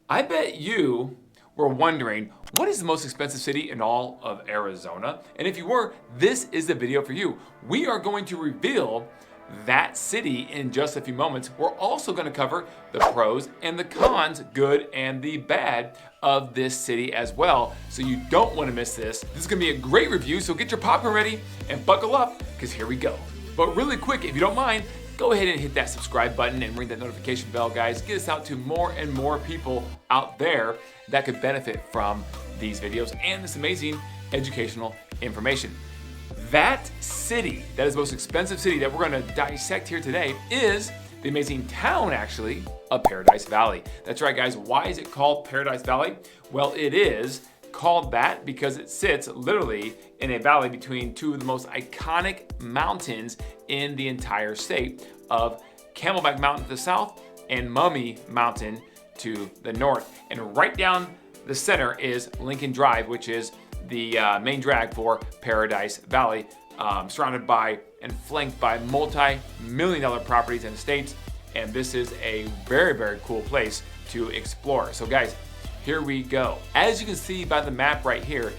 I bet you were wondering, what is the most expensive city in all of Arizona? And if you were, this is the video for you. We are going to reveal that city in just a few moments. We're also going to cover the pros and the cons, good and the bad, of this city as well. So you don't want to miss this. This is going to be a great review, so get your popcorn ready and buckle up, because here we go. But really quick, if you don't mind, go ahead and hit that subscribe button and ring that notification bell, guys. Get us out to more and more people out there that could benefit from these videos and this amazing educational information. That city, that is the most expensive city that we're going to dissect here today, is the amazing town, actually, of Paradise Valley. That's right, guys. Why is it called Paradise Valley? Well, it is called that because it sits literally in a valley between two of the most iconic mountains in the entire state of Camelback Mountain to the south and Mummy Mountain to the north. And right down the center is Lincoln Drive, which is the main drag for Paradise Valley, surrounded by and flanked by multi-million-dollar properties and estates. And this is a very, very cool place to explore. So guys, here we go. As you can see by the map right here,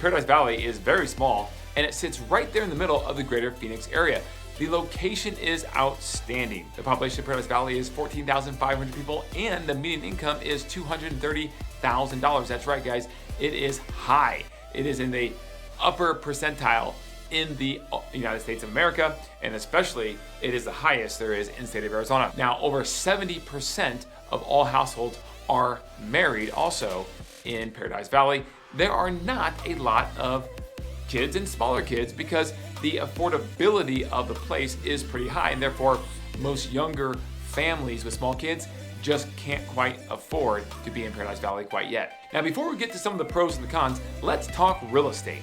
Paradise Valley is very small and it sits right there in the middle of the greater Phoenix area. The location is outstanding. The population of Paradise Valley is 14,500 people and the median income is $230,000. That's right, guys. It is high. It is in the upper percentile in the United States of America, and especially it is the highest there is in the state of Arizona. Now, over 70% of all households are married also in Paradise Valley. There are not a lot of kids and smaller kids because the affordability of the place is pretty high, and therefore most younger families with small kids just can't quite afford to be in Paradise Valley quite yet. Now, before we get to some of the pros and the cons, let's talk real estate.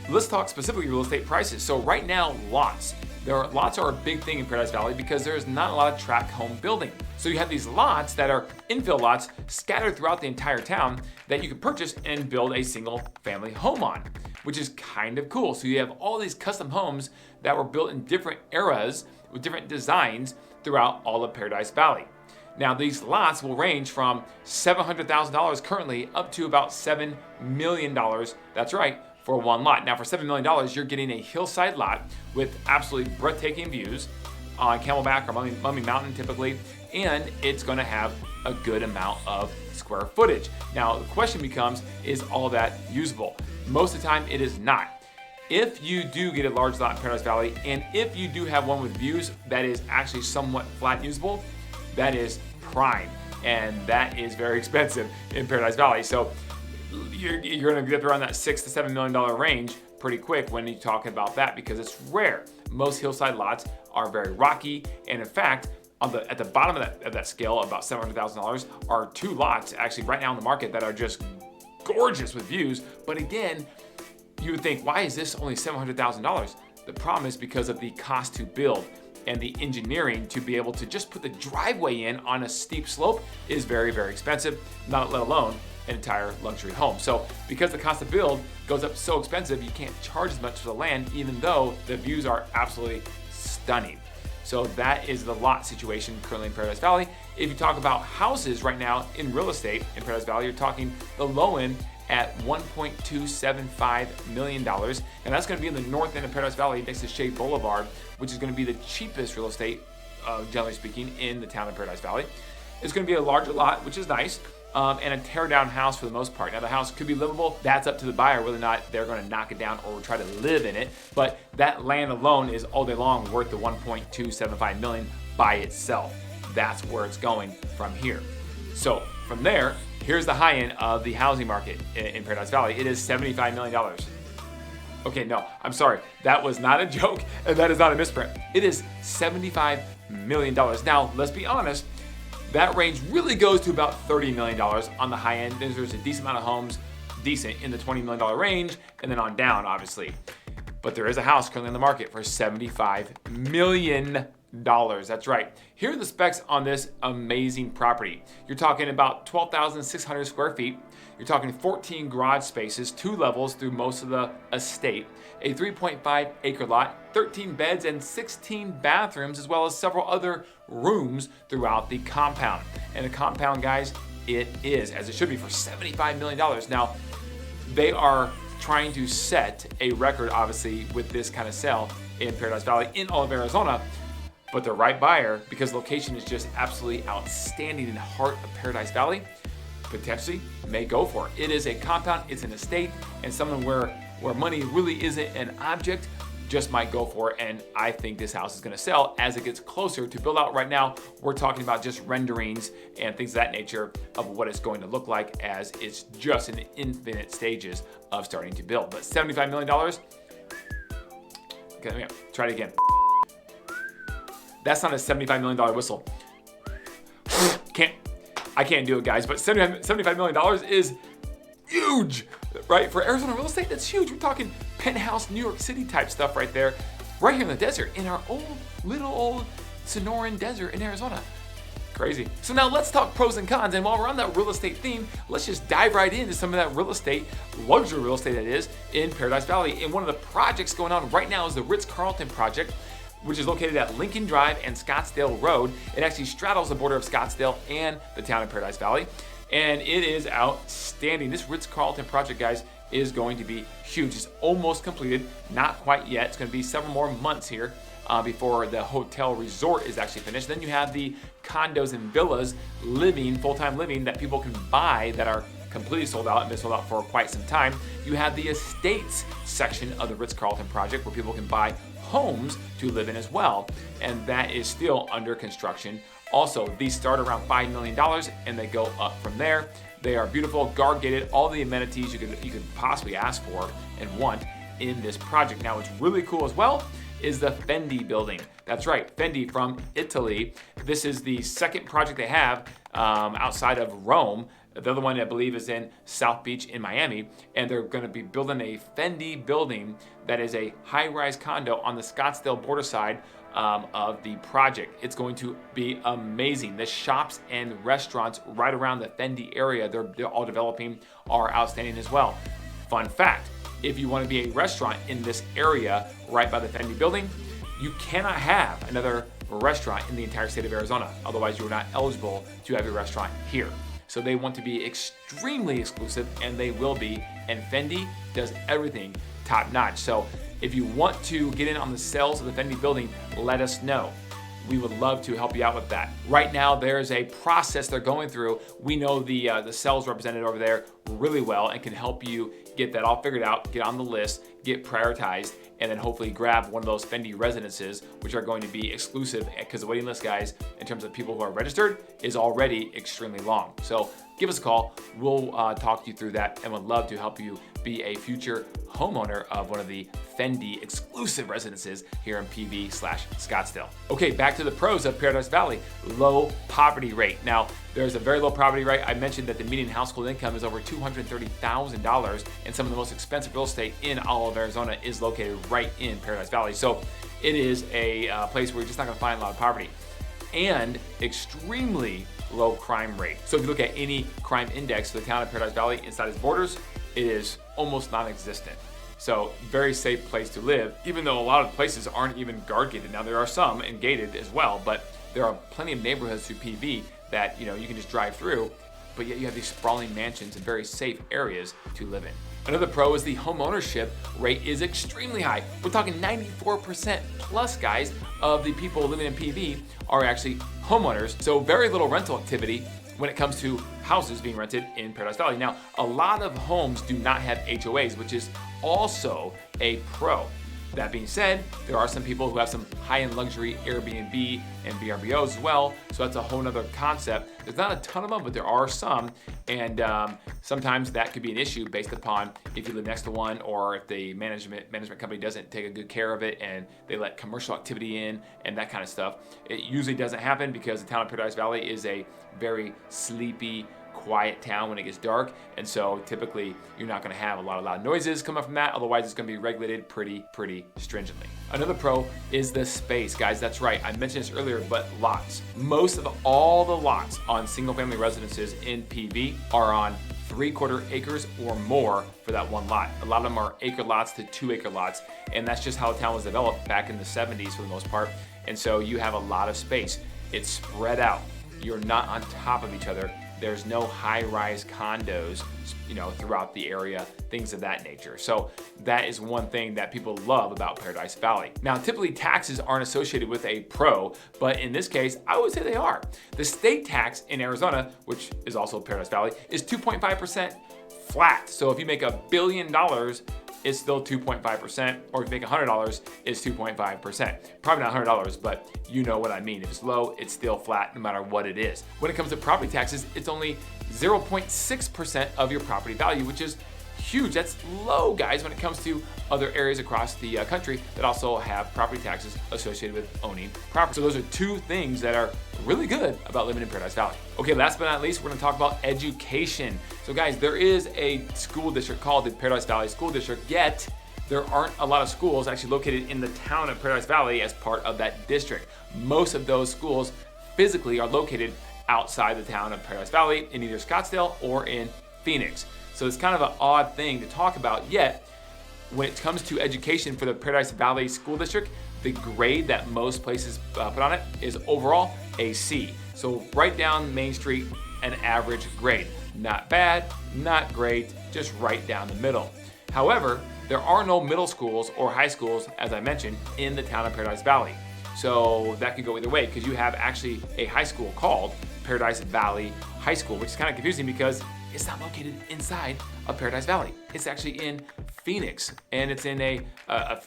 Let's talk specifically real estate prices. So right now, lots are a big thing in Paradise Valley because there's not a lot of tract home building. So you have these lots that are infill lots scattered throughout the entire town that you can purchase and build a single family home on, which is kind of cool. So you have all these custom homes that were built in different eras with different designs throughout all of Paradise Valley. Now, these lots will range from $700,000 currently up to about $7 million. That's right, for one lot. Now, for $7 million, you're getting a hillside lot with absolutely breathtaking views on Camelback or Mummy Mountain typically, and it's going to have a good amount of square footage. Now, the question becomes, is all that usable? Most of the time, it is not. If you do get a large lot in Paradise Valley, and if you do have one with views that is actually somewhat flat usable, that is prime, and that is very expensive in Paradise Valley. So you're going to get around that $6 to $7 million range pretty quick when you talk about that, because it's rare. Most hillside lots are very rocky, and in fact, at the bottom of that scale, about $700,000, are two lots actually right now in the market that are just gorgeous with views. But again, you would think, why is this only $700,000? The problem is because of the cost to build, and the engineering to be able to just put the driveway in on a steep slope is very, very expensive, not let alone an entire luxury home. So because the cost to build goes up so expensive, you can't charge as much for the land, even though the views are absolutely stunning. So that is the lot situation currently in Paradise Valley. If you talk about houses right now in real estate in Paradise Valley, you're talking the low end at $1.275 million. And that's going to be in the north end of Paradise Valley next to Shea Boulevard, which is going to be the cheapest real estate, generally speaking, in the town of Paradise Valley. It's going to be a larger lot, which is nice, and a tear-down house for the most part. Now, the house could be livable. That's up to the buyer whether or not they're going to knock it down or try to live in it. But that land alone is all day long worth the $1.275 million by itself. That's where it's going from here. So from there, here's the high end of the housing market in Paradise Valley. It is $75 million. Okay, no, I'm sorry. That was not a joke, and that is not a misprint. It is $75 million. Now, let's be honest, that range really goes to about $30 million on the high end. There's a decent amount of homes, decent in the $20 million range, and then on down, obviously. But there is a house currently in the market for $75 million. That's right. Here are the specs on this amazing property. You're talking about 12,600 square feet. You're talking 14 garage spaces, 2 levels through most of the estate, a 3.5 acre lot, 13 beds and 16 bathrooms, as well as several other rooms throughout the compound. And the compound, guys, it is, as it should be, for $75 million. Now, they are trying to set a record, obviously, with this kind of sale in Paradise Valley, in all of Arizona. But the right buyer, because location is just absolutely outstanding in the heart of Paradise Valley, potentially may go for it. It is a compound, it's an estate, and someone where money really isn't an object just might go for it. And I think this house is going to sell as it gets closer to build out. Right now, we're talking about just renderings and things of that nature of what it's going to look like, as it's just in the infinite stages of starting to build. But $75 million, okay, try it again. That's not a $75 million whistle. I can't do it, guys, but $75 million is huge, right? For Arizona real estate, that's huge. We're talking penthouse New York City type stuff right there, right here in the desert, in our little old Sonoran desert in Arizona. Crazy. So now let's talk pros and cons. And while we're on that real estate theme, let's just dive right into some of that real estate, luxury real estate that is, in Paradise Valley. And one of the projects going on right now is the Ritz-Carlton project, which is located at Lincoln Drive and Scottsdale Road. It actually straddles the border of Scottsdale and the town of Paradise Valley. And it is outstanding. This Ritz-Carlton project, guys, is going to be huge. It's almost completed, not quite yet. It's going to be several more months here before the hotel resort is actually finished. Then you have the condos and villas, full-time living that people can buy that are completely sold out and been sold out for quite some time. You have the estates section of the Ritz-Carlton project where people can buy homes to live in as well, and that is still under construction. Also, these start around $5 million and they go up from there. They are beautiful, guard gated, all the amenities you could possibly ask for and want in this project. Now, what's really cool as well is the Fendi building. That's right, Fendi from Italy. This is the second project they have outside of Rome. The other one, I believe, is in South Beach in Miami, and they're going to be building a Fendi building that is a high-rise condo on the Scottsdale border side of the project. It's going to be amazing. The shops and restaurants right around the Fendi area they're all developing are outstanding as well. Fun fact, if you want to be a restaurant in this area right by the Fendi building, you cannot have another restaurant in the entire state of Arizona. Otherwise, you are not eligible to have a restaurant here. So they want to be extremely exclusive, and they will be. And Fendi does everything top notch. So if you want to get in on the sales of the Fendi building, let us know. We would love to help you out with that. Right now, there's a process they're going through. We know the sales representative over there really well and can help you get that all figured out, get on the list, get prioritized, and then hopefully grab one of those Fendi residences, which are going to be exclusive, because the waiting list, guys, in terms of people who are registered, is already extremely long. So give us a call. We'll talk you through that and would love to help you be a future homeowner of one of the Fendi exclusive residences here in PV/Scottsdale. Okay, back to the pros of Paradise Valley. Low poverty rate. Now, there's a very low poverty rate. I mentioned that the median household income is over $230,000, and some of the most expensive real estate in all of Arizona is located right in Paradise Valley. So it is a place where you're just not gonna find a lot of poverty. And extremely low crime rate. So if you look at any crime index for the town of Paradise Valley inside its borders, it is almost non-existent. So very safe place to live, even though a lot of places aren't even guard gated. Now there are some and gated as well, but there are plenty of neighborhoods through PV that you can just drive through, but yet you have these sprawling mansions and very safe areas to live in. Another pro is the home ownership rate is extremely high. We're talking 94% plus, guys, of the people living in PV are actually homeowners. So very little rental activity when it comes to houses being rented in Paradise Valley. Now, a lot of homes do not have HOAs, which is also a pro. That being said, there are some people who have some high-end luxury Airbnb and VRBOs as well, so that's a whole nother concept. There's not a ton of them, but there are some, and sometimes that could be an issue based upon if you live next to one, or if the management company doesn't take a good care of it and they let commercial activity in and that kind of stuff. It usually doesn't happen because the town of Paradise Valley is a very sleepy, quiet town when it gets dark, and so typically you're not going to have a lot of loud noises coming from that. Otherwise, it's going to be regulated pretty stringently. Another pro is the space, guys. That's right, I mentioned this earlier, but lots. Most of all the lots on single-family residences in PV are on 3/4 acres or more for that one lot. A lot of them are acre lots to 2-acre lots, and that's just how the town was developed back in the 70s for the most part. And so you have a lot of space. It's spread out. You're not on top of each other. There's no high-rise condos, throughout the area, things of that nature. So that is one thing that people love about Paradise Valley. Now, typically taxes aren't associated with a pro, but in this case, I would say they are. The state tax in Arizona, which is also Paradise Valley, is 2.5% flat. So if you make $1 billion, it's still 2.5%, or if you make $100, it's 2.5%. Probably not $100, but you know what I mean. If it's low, it's still flat no matter what it is. When it comes to property taxes, it's only 0.6% of your property value, which is huge. That's low, guys, when it comes to other areas across the country that also have property taxes associated with owning property. So those are two things that are really good about living in Paradise Valley. Okay, last but not least, we're gonna talk about education. So guys, there is a school district called the Paradise Valley School District, yet there aren't a lot of schools actually located in the town of Paradise Valley as part of that district. Most of those schools physically are located outside the town of Paradise Valley in either Scottsdale or in Phoenix. So it's kind of an odd thing to talk about, yet when it comes to education for the Paradise Valley School District, the grade that most places put on it is overall a C. So right down Main Street, an average grade. Not bad, not great, just right down the middle. However, there are no middle schools or high schools, as I mentioned, in the town of Paradise Valley. So that could go either way, because you have actually a high school called Paradise Valley High School, which is kind of confusing because it's not located inside of Paradise Valley. It's actually in Phoenix, and it's in a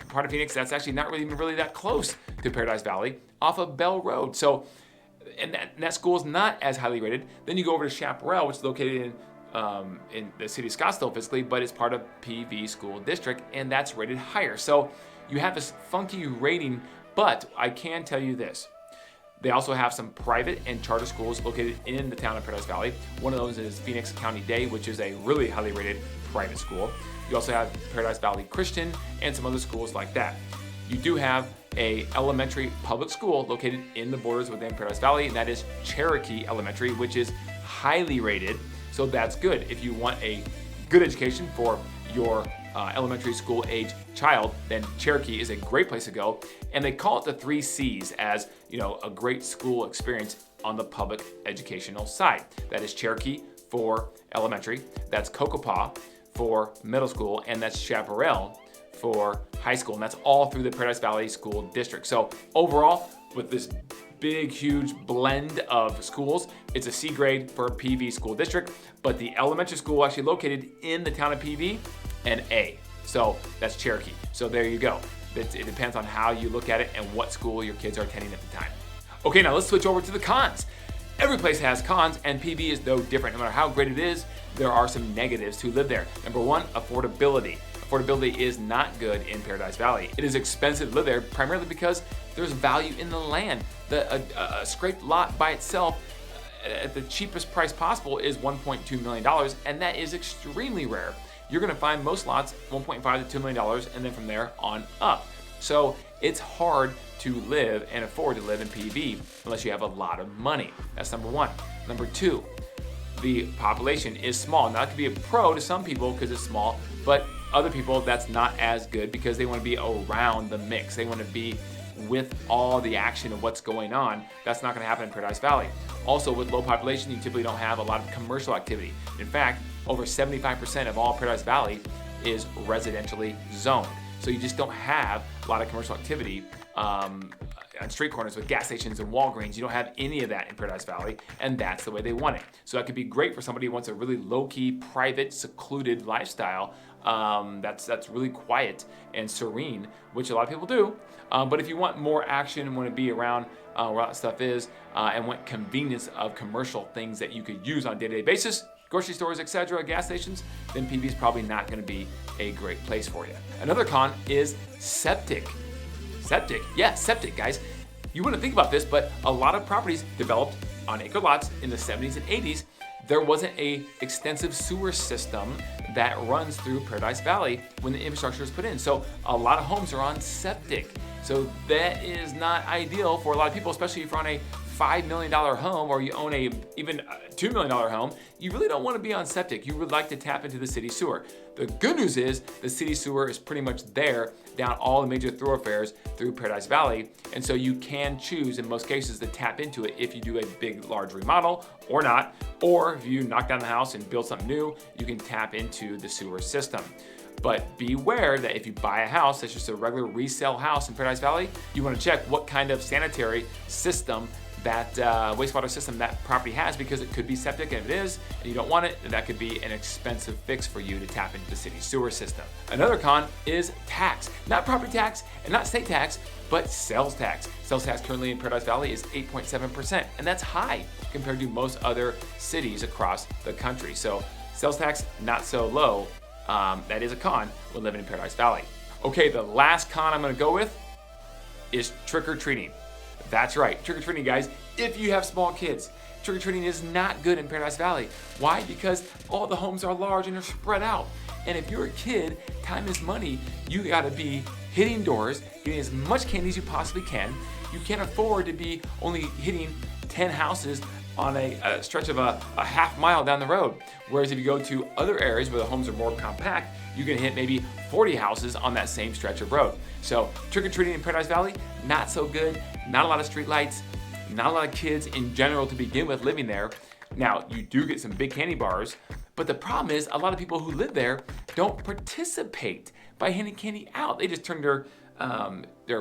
part of Phoenix that's actually not really even really that close to Paradise Valley, off of Bell Road. So, and that school is not as highly rated. Then you go over to Chaparral, which is located in the city of Scottsdale physically, but it's part of PV School District, and that's rated higher. So you have this funky rating, but I can tell you this. They also have some private and charter schools located in the town of Paradise Valley. One of those is Phoenix County Day, which is a really highly rated private school. You also have Paradise Valley Christian and some other schools like that. You do have a elementary public school located in the borders within Paradise Valley, and that is Cherokee Elementary, which is highly rated. So that's good. If you want a good education for your elementary school age child, then Cherokee is a great place to go. And they call it the 3 C's as, a great school experience on the public educational side. That is Cherokee for elementary, that's Cocopah for middle school, and that's Chaparral for high school. And that's all through the Paradise Valley School District. So overall, with this big, huge blend of schools, it's a C grade for PV School District, but the elementary school actually located in the town of PV, an A. So that's Cherokee. So there you go. It depends on how you look at it and what school your kids are attending at the time. Okay, now let's switch over to the cons. Every place has cons, and PV is no different. No matter how great it is, there are some negatives to live there. Number one, affordability. Affordability is not good in Paradise Valley. It is expensive to live there, primarily because there's value in the land. A scraped lot by itself at the cheapest price possible is $1.2 million, and that is extremely rare. You're gonna find most lots $1.5 to $2 million, and then from there on up. So it's hard to live and afford to live in PV unless you have a lot of money. That's number one. Number two, the population is small. Now, that could be a pro to some people because it's small, but other people, that's not as good because they want to be around the mix. They want to be with all the action of what's going on. That's not going to happen in Paradise Valley. Also, with low population, you typically don't have a lot of commercial activity. In fact, over 75% of all Paradise Valley is residentially zoned. So you just don't have a lot of commercial activity on street corners with gas stations and Walgreens. You don't have any of that in Paradise Valley, and that's the way they want it. So that could be great for somebody who wants a really low-key, private, secluded lifestyle that's really quiet and serene, which a lot of people do. But if you want more action and want to be around where all that stuff is, and want convenience of commercial things that you could use on a day-to-day basis, grocery stores, etc., gas stations, then PV is probably not going to be a great place for you. Another con is septic. Septic, guys. You wouldn't think about this, but a lot of properties developed on acre lots in the 70s and 80s, there wasn't a extensive sewer system that runs through Paradise Valley when the infrastructure is put in. So a lot of homes are on septic. So that is not ideal for a lot of people, especially if you're on a $5 million home, or you own even a $2 million home, you really don't want to be on septic. You would like to tap into the city sewer. The good news is the city sewer is pretty much there down all the major thoroughfares through Paradise Valley. And so you can choose in most cases to tap into it if you do a big, large remodel or not. Or if you knock down the house and build something new, you can tap into the sewer system. But beware that if you buy a house that's just a regular resale house in Paradise Valley, you want to check what kind of sanitary system that wastewater system that property has, because it could be septic, and if it is, and you don't want it, then that could be an expensive fix for you to tap into the city sewer system. Another con is tax. Not property tax and not state tax, but sales tax. Sales tax currently in Paradise Valley is 8.7%, and that's high compared to most other cities across the country. So sales tax, not so low. That is a con when living in Paradise Valley. Okay, the last con I'm gonna go with is trick-or-treating. That's right, trick-or-treating, guys. If you have small kids, trick-or-treating is not good in Paradise Valley. Why? Because all the homes are large and they're spread out. And if you're a kid, time is money. You gotta be hitting doors, getting as much candy as you possibly can. You can't afford to be only hitting 10 houses on a stretch of a half mile down the road. Whereas if you go to other areas where the homes are more compact, you can hit maybe 40 houses on that same stretch of road. So trick-or-treating in Paradise Valley, not so good. Not a lot of street lights, not a lot of kids in general to begin with living there. Now, you do get some big candy bars, but the problem is a lot of people who live there don't participate by handing candy out. They just turn their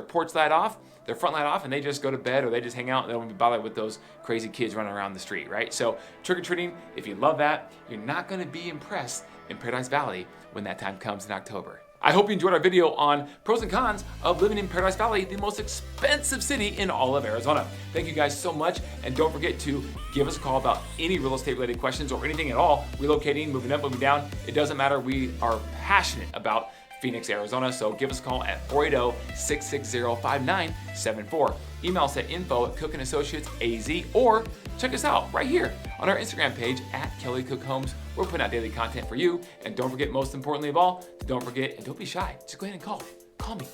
porch light off, their front light off, and they just go to bed, or they just hang out and they don't be bothered with those crazy kids running around the street, right? So trick-or-treating, if you love that, you're not gonna be impressed in Paradise Valley when that time comes in October. I hope you enjoyed our video on pros and cons of living in Paradise Valley, the most expensive city in all of Arizona. Thank you guys so much, and don't forget to give us a call about any real estate related questions or anything at all, relocating, moving up, moving down. It doesn't matter. We are passionate about Phoenix, Arizona, so give us a call at 480-660-5974. Email us at info@cookandassociatesaz, or check us out right here on our Instagram page at Kelly Cook Homes. We're putting out daily content for you. And don't forget, most importantly of all, don't forget and don't be shy. Just go ahead and call me.